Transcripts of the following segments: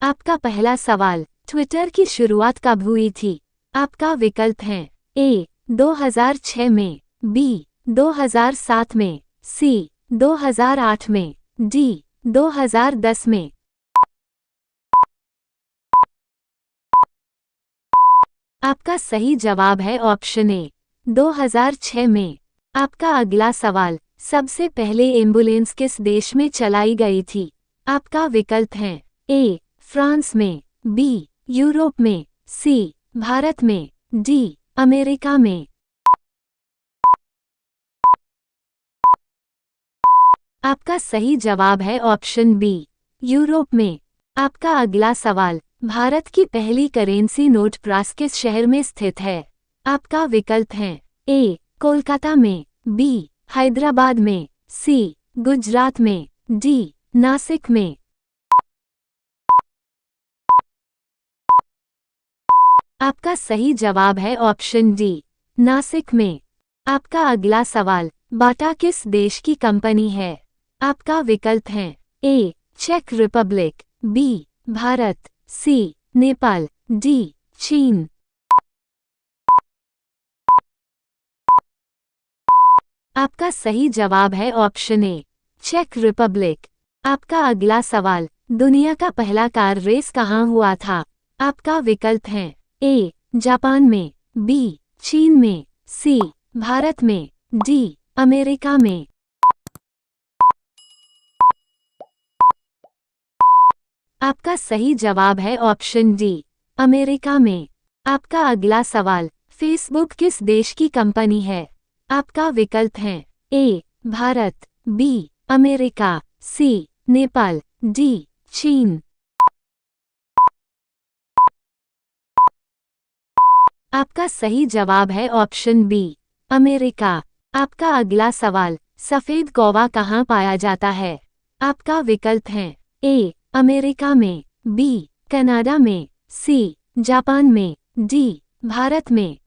आपका पहला सवाल, ट्विटर की शुरुआत कब हुई थी? आपका विकल्प हैं ए 2006 में, बी 2007 में, सी 2008 में, डी 2010 में। आपका सही जवाब है ऑप्शन ए 2006 में। आपका अगला सवाल, सबसे पहले एम्बुलेंस किस देश में चलाई गई थी? आपका विकल्प हैं ए फ्रांस में, बी यूरोप में, सी भारत में, डी अमेरिका में। आपका सही जवाब है ऑप्शन बी यूरोप में। आपका अगला सवाल, भारत की पहली करेंसी नोट प्रास किस शहर में स्थित है? आपका विकल्प हैं ए कोलकाता में, बी हैदराबाद में, सी गुजरात में, डी नासिक में। आपका सही जवाब है ऑप्शन डी नासिक में। आपका अगला सवाल, बाटा किस देश की कंपनी है? आपका विकल्प हैं ए चेक रिपब्लिक, बी भारत, सी नेपाल, डी चीन। आपका सही जवाब है ऑप्शन ए चेक रिपब्लिक। आपका अगला सवाल, दुनिया का पहला कार रेस कहाँ हुआ था? आपका विकल्प हैं ए जापान में, बी चीन में, सी भारत में, डी अमेरिका में। आपका सही जवाब है ऑप्शन डी अमेरिका में। आपका अगला सवाल, फेसबुक किस देश की कंपनी है? आपका विकल्प हैं ए भारत, बी अमेरिका, सी नेपाल, डी चीन। आपका सही जवाब है ऑप्शन बी अमेरिका। आपका अगला सवाल, सफ़ेद कौवा कहाँ पाया जाता है? आपका विकल्प हैं ए अमेरिका में, बी कनाडा में, सी जापान में, डी भारत में।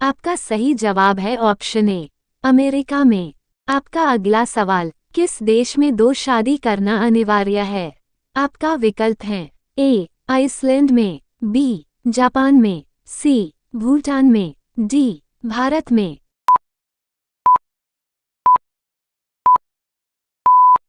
आपका सही जवाब है ऑप्शन ए अमेरिका में। आपका अगला सवाल, किस देश में दो शादी करना अनिवार्य है? आपका विकल्प हैं ए आइसलैंड में, बी जापान में, सी भूटान में, डी भारत में।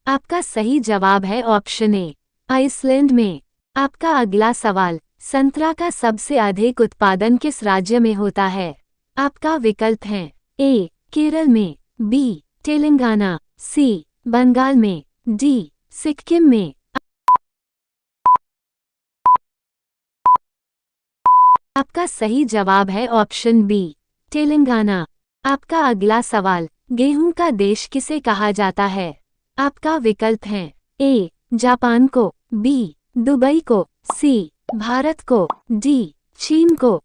आपका सही जवाब है ऑप्शन ए आइसलैंड में। आपका अगला सवाल, संतरा का सबसे अधिक उत्पादन किस राज्य में होता है? आपका विकल्प हैं ए केरल में, बी तेलंगाना, सी बंगाल में, डी सिक्किम में। आपका सही जवाब है ऑप्शन बी तेलंगाना। आपका अगला सवाल, गेहूं का देश किसे कहा जाता है? आपका विकल्प हैं ए जापान को, बी दुबई को, सी भारत को, डी चीन को।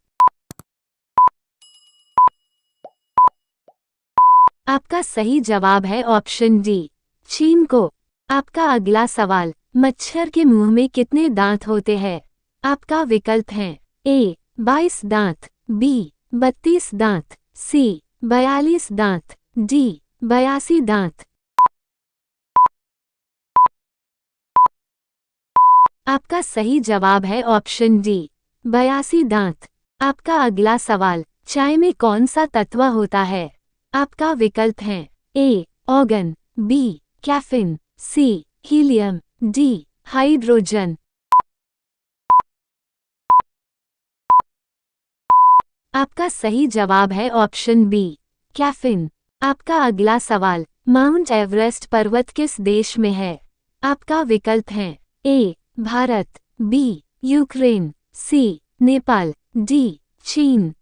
आपका सही जवाब है ऑप्शन डी चीन को। आपका अगला सवाल, मच्छर के मुंह में कितने दांत होते हैं? आपका विकल्प हैं ए 22 दांत, बी 32 दांत, सी 42 दांत, डी 82 दांत। आपका सही जवाब है ऑप्शन डी 82 दांत। आपका अगला सवाल, चाय में कौन सा तत्व होता है? आपका विकल्प हैं ए ऑर्गन, बी कैफीन, सी हीलियम, डी हाइड्रोजन। आपका सही जवाब है ऑप्शन बी कैफीन। आपका अगला सवाल, माउंट एवरेस्ट पर्वत किस देश में है? आपका विकल्प हैं ए भारत, बी यूक्रेन, सी नेपाल, डी चीन।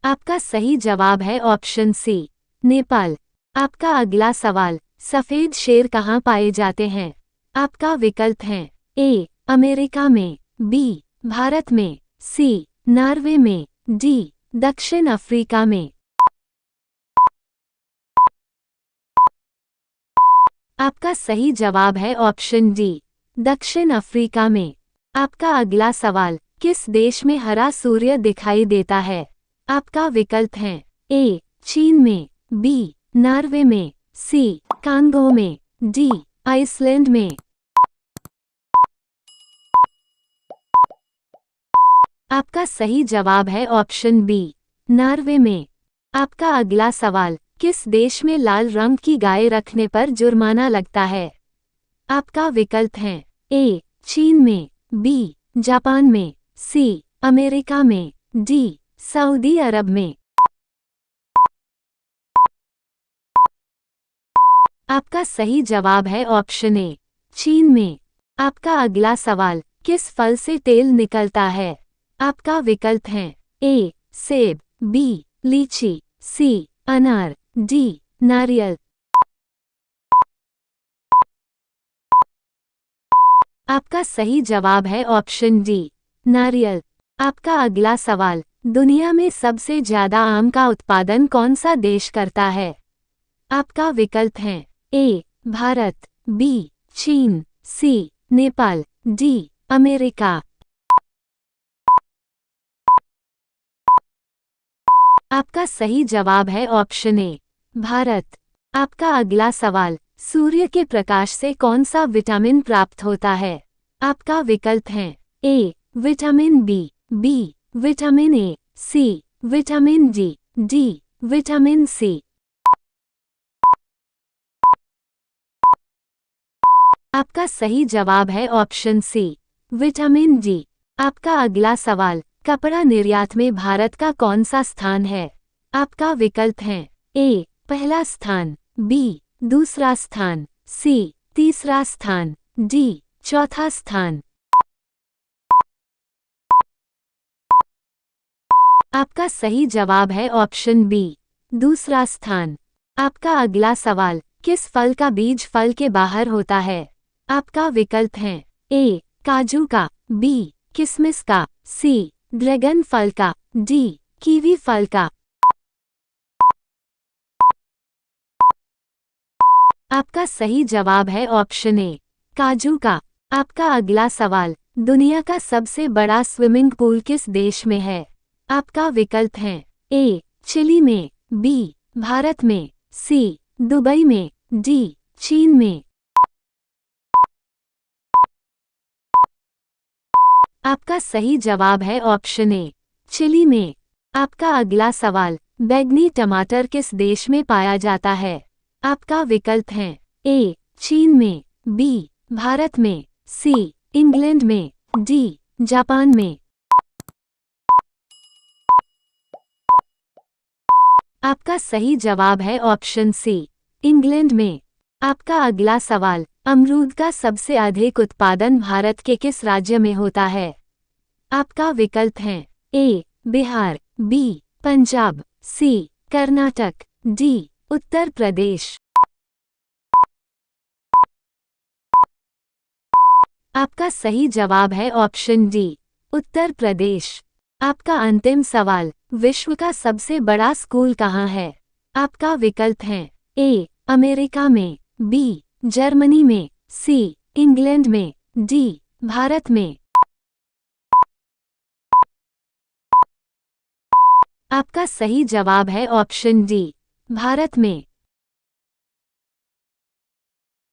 आपका सही जवाब है ऑप्शन सी नेपाल। आपका अगला सवाल, सफ़ेद शेर कहाँ पाए जाते हैं? आपका विकल्प हैं ए अमेरिका में, बी भारत में, सी नॉर्वे में, डी दक्षिण अफ्रीका में। आपका सही जवाब है ऑप्शन डी दक्षिण अफ्रीका में। आपका अगला सवाल, किस देश में हरा सूर्य दिखाई देता है? आपका विकल्प हैं ए चीन में, बी नॉर्वे में, सी कांगो में, डी आइसलैंड में। आपका सही जवाब है ऑप्शन बी नॉर्वे में। आपका अगला सवाल, किस देश में लाल रंग की गाय रखने पर जुर्माना लगता है? आपका विकल्प हैं ए चीन में, बी जापान में, सी अमेरिका में, डी सऊदी अरब में। आपका सही जवाब है ऑप्शन ए चीन में। आपका अगला सवाल, किस फल से तेल निकलता है? आपका विकल्प हैं ए सेब, बी लीची, सी अनार, डी नारियल। आपका सही जवाब है ऑप्शन डी नारियल। आपका अगला सवाल, दुनिया में सबसे ज्यादा आम का उत्पादन कौन सा देश करता है? आपका विकल्प हैं ए भारत, बी चीन, सी नेपाल, डी अमेरिका। आपका सही जवाब है ऑप्शन ए भारत। आपका अगला सवाल, सूर्य के प्रकाश से कौन सा विटामिन प्राप्त होता है? आपका विकल्प हैं A vitamin B, B vitamin A, C vitamin D, D vitamin C. आपका सही जवाब है ऑप्शन सी विटामिन डी। आपका अगला सवाल, कपड़ा निर्यात में भारत का कौन सा स्थान है? आपका विकल्प हैं ए पहला स्थान, बी दूसरा स्थान, सी तीसरा स्थान, डी चौथा स्थान। आपका सही जवाब है ऑप्शन बी दूसरा स्थान। आपका अगला सवाल, किस फल का बीज फल के बाहर होता है? आपका विकल्प हैं ए काजू का, बी किशमिश का, सी ड्रैगन फल का, डी कीवी फल का। आपका सही जवाब है ऑप्शन ए काजू का। आपका अगला सवाल, दुनिया का सबसे बड़ा स्विमिंग पूल किस देश में है? आपका विकल्प हैं ए चिली में, बी भारत में, सी दुबई में, डी चीन में। आपका सही जवाब है ऑप्शन ए चिली में। आपका अगला सवाल, बैंगनी टमाटर किस देश में पाया जाता है? आपका विकल्प हैं ए चीन में, बी भारत में, सी इंग्लैंड में, डी जापान में। आपका सही जवाब है ऑप्शन सी इंग्लैंड में। आपका अगला सवाल, अमरूद का सबसे अधिक उत्पादन भारत के किस राज्य में होता है? आपका विकल्प हैं ए बिहार, बी पंजाब, सी कर्नाटक, डी उत्तर प्रदेश। आपका सही जवाब है ऑप्शन डी उत्तर प्रदेश। आपका अंतिम सवाल, विश्व का सबसे बड़ा स्कूल कहाँ है? आपका विकल्प हैं ए अमेरिका में, बी जर्मनी में, सी इंग्लैंड में, डी भारत में। आपका सही जवाब है ऑप्शन डी भारत में।